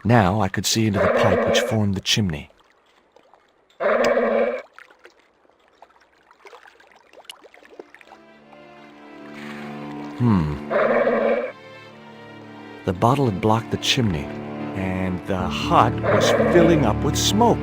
Now I could see into the pipe which formed the chimney. The bottle had blocked the chimney, and the hut was filling up with smoke.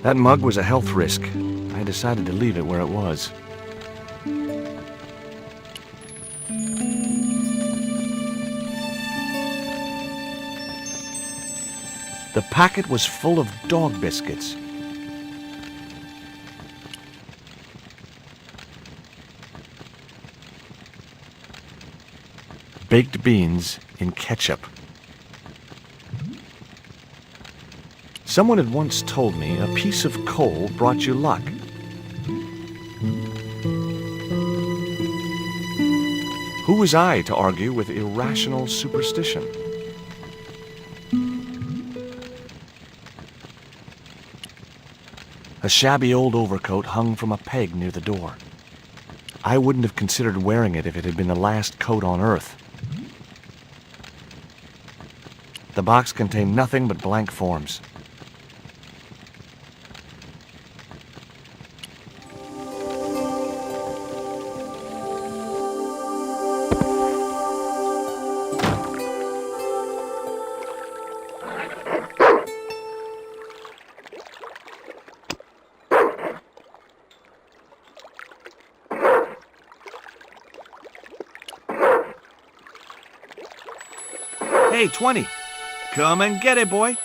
That mug was a health risk. I decided to leave it where it was. The packet was full of dog biscuits. Baked beans in ketchup. Someone had once told me a piece of coal brought you luck. Who was I to argue with irrational superstition? A shabby old overcoat hung from a peg near the door. I wouldn't have considered wearing it if it had been the last coat on Earth. The box contained nothing but blank forms. Hey, 20. Come and get it, boy.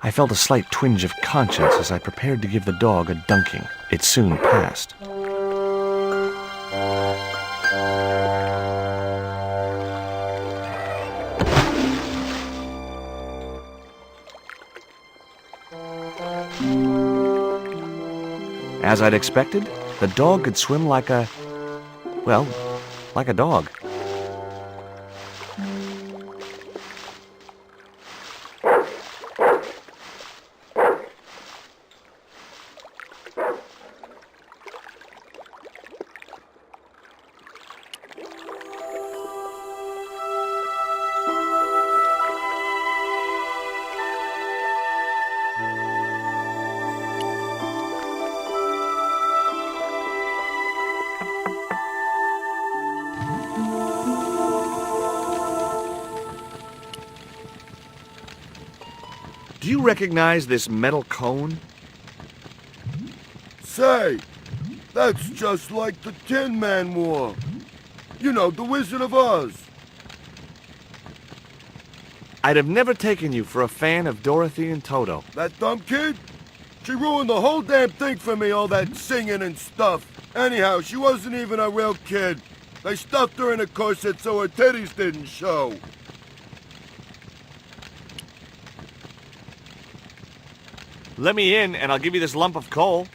I felt a slight twinge of conscience as I prepared to give the dog a dunking. It soon passed. As I'd expected, the dog could swim like a dog. Do you recognize this metal cone? Say, that's just like the Tin Man wore. You know, the Wizard of Oz. I'd have never taken you for a fan of Dorothy and Toto. That dumb kid? She ruined the whole damn thing for me, all that singing and stuff. Anyhow, she wasn't even a real kid. They stuffed her in a corset so her titties didn't show. Let me in and I'll give you this lump of coal.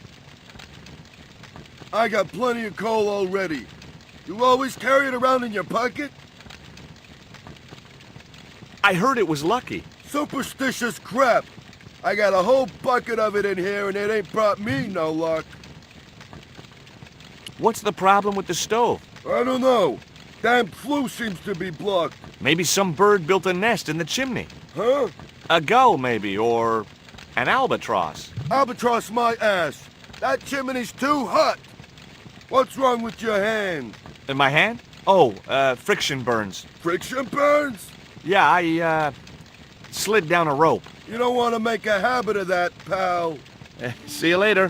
I got plenty of coal already. You always carry it around in your pocket? I heard it was lucky. Superstitious crap. I got a whole bucket of it in here and it ain't brought me no luck. What's the problem with the stove? I don't know. Damn flue seems to be blocked. Maybe some bird built a nest in the chimney. Huh? A gull, maybe, or an albatross. Albatross my ass. That chimney's too hot. What's wrong with your hand? In my hand? Oh, friction burns. Friction burns? Yeah, I slid down a rope. You don't want to make a habit of that, pal. See you later.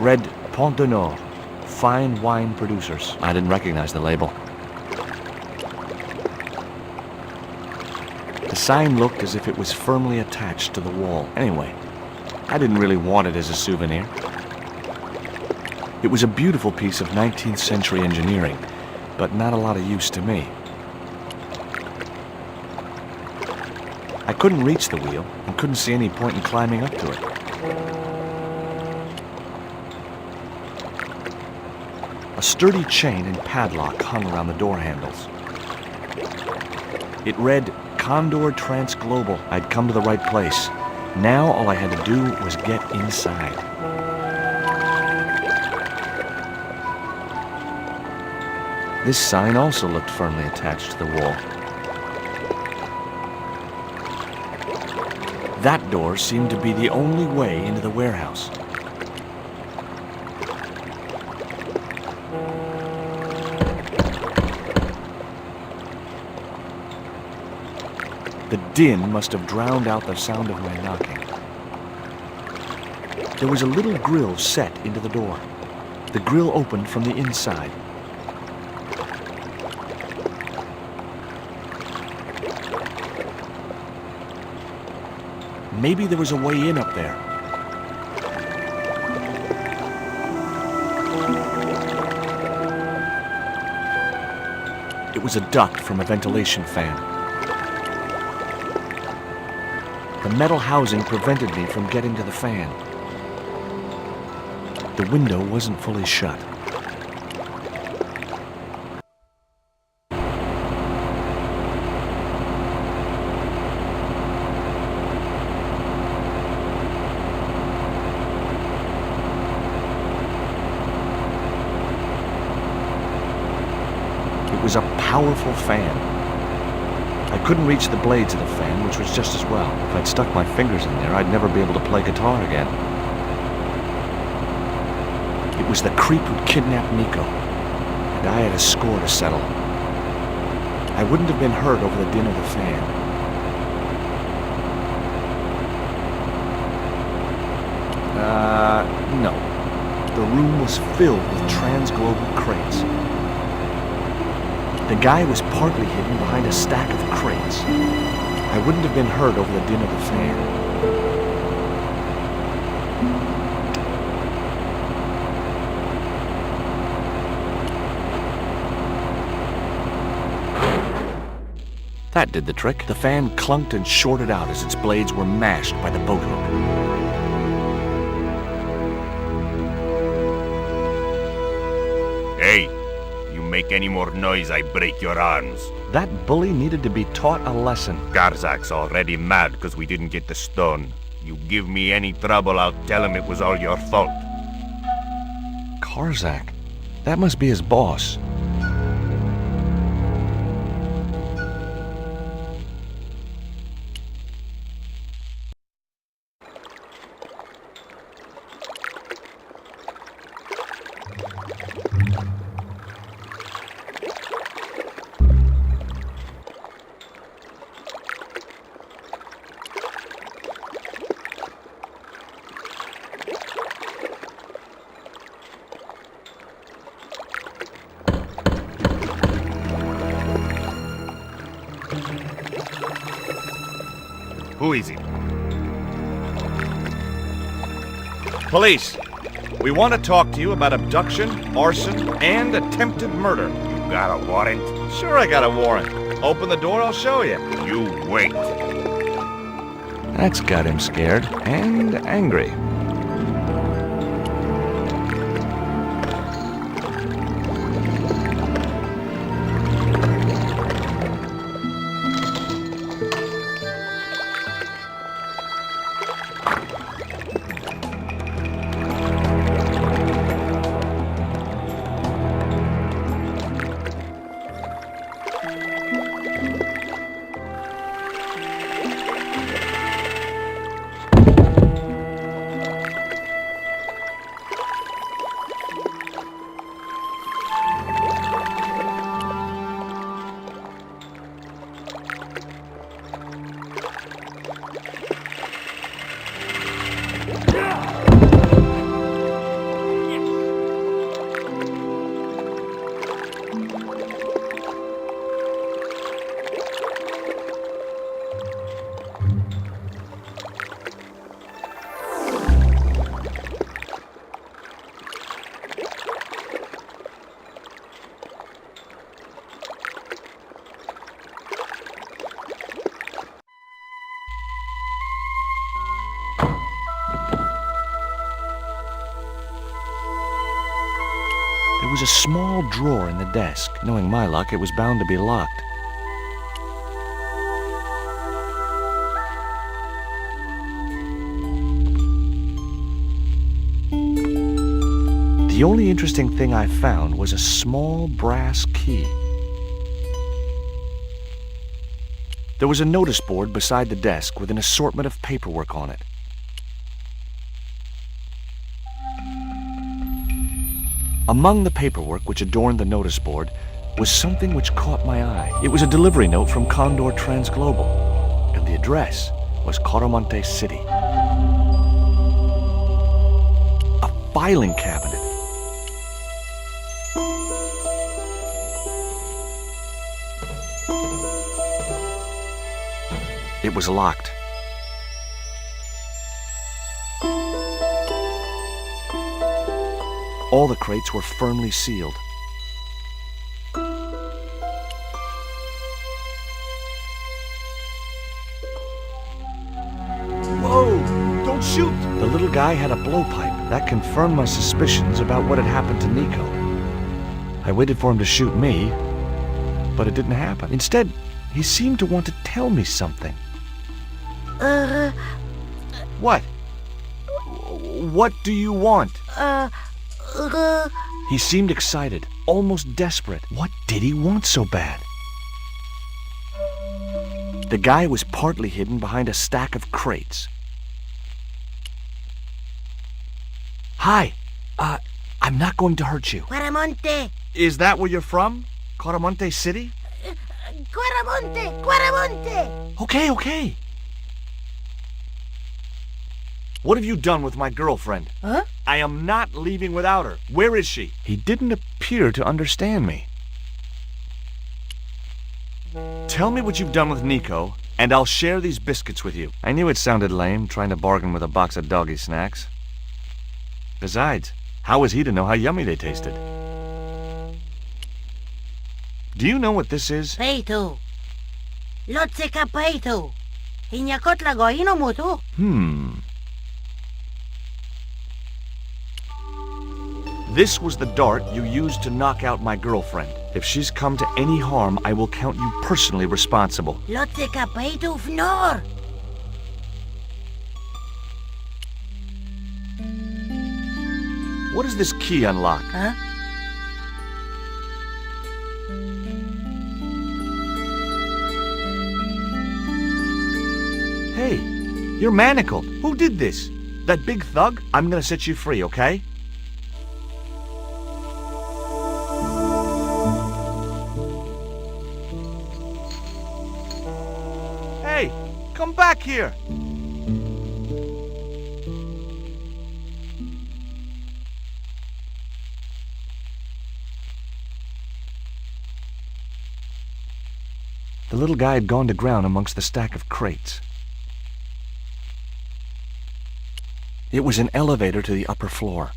read Pont de Nord, fine wine producers. I didn't recognize the label. The sign looked as if it was firmly attached to the wall. Anyway, I didn't really want it as a souvenir. It was a beautiful piece of 19th century engineering, but not a lot of use to me. I couldn't reach the wheel and couldn't see any point in climbing up to it. A sturdy chain and padlock hung around the door handles. It read Condor Transglobal. I'd come to the right place. Now all I had to do was get inside. This sign also looked firmly attached to the wall. That door seemed to be the only way into the warehouse. The din must have drowned out the sound of my knocking. There was a little grill set into the door. The grill opened from the inside. Maybe there was a way in up there. It was a duct from a ventilation fan. The metal housing prevented me from getting to the fan. The window wasn't fully shut. It was a powerful fan. I couldn't reach the blades of the fan, which was just as well. If I'd stuck my fingers in there, I'd never be able to play guitar again. It was the creep who'd kidnapped Nico, and I had a score to settle. I wouldn't have been hurt over the din of the fan. No. The room was filled with transglobal crates. The guy was partly hidden behind a stack of crates. I wouldn't have been hurt over the din of the fan. That did the trick. The fan clunked and shorted out as its blades were mashed by the boat hook. Hey! Make any more noise, I break your arms. That bully needed to be taught a lesson. Garzak's already mad because we didn't get the stone. You give me any trouble, I'll tell him it was all your fault. Karzak? That must be his boss. Who is it? Police! We want to talk to you about abduction, arson, and attempted murder. You got a warrant? Sure I got a warrant. Open the door, I'll show you. You wait. That's got him scared and angry. a small drawer in the desk. Knowing my luck, it was bound to be locked. The only interesting thing I found was a small brass key. There was a notice board beside the desk with an assortment of paperwork on it. Among the paperwork which adorned the notice board was something which caught my eye. It was a delivery note from Condor Transglobal, and the address was Coromante City. A filing cabinet. It was locked. All the crates were firmly sealed. Whoa! Don't shoot! The little guy had a blowpipe. That confirmed my suspicions about what had happened to Nico. I waited for him to shoot me, but it didn't happen. Instead, he seemed to want to tell me something. What? What do you want? He seemed excited, almost desperate. What did he want so bad? The guy was partly hidden behind a stack of crates. Hi, I'm not going to hurt you. Quaramonte! Is that where you're from? Coromante City? Quaramonte! Quaramonte! Okay. What have you done with my girlfriend? Huh? I am not leaving without her. Where is she? He didn't appear to understand me. Tell me what you've done with Nico, and I'll share these biscuits with you. I knew it sounded lame, trying to bargain with a box of doggy snacks. Besides, how was he to know how yummy they tasted? Do you know what this is? Peito. Lotseka peito. Inyakot lagoino mutu. This was the dart you used to knock out my girlfriend. If she's come to any harm, I will count you personally responsible. Lotseka peito fnor. What does this key unlock? Huh? Hey, you're manacled. Who did this? That big thug? I'm gonna set you free, okay? Hey, come back here! The little guy had gone to ground amongst the stack of crates. It was an elevator to the upper floor.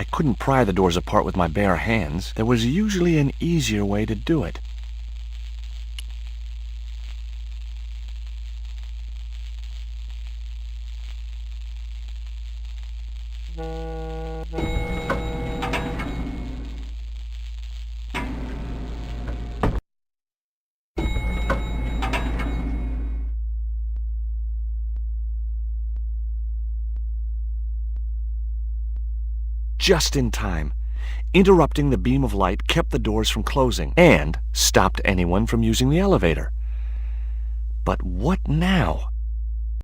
I couldn't pry the doors apart with my bare hands. There was usually an easier way to do it. Just in time. Interrupting the beam of light kept the doors from closing and stopped anyone from using the elevator. But what now?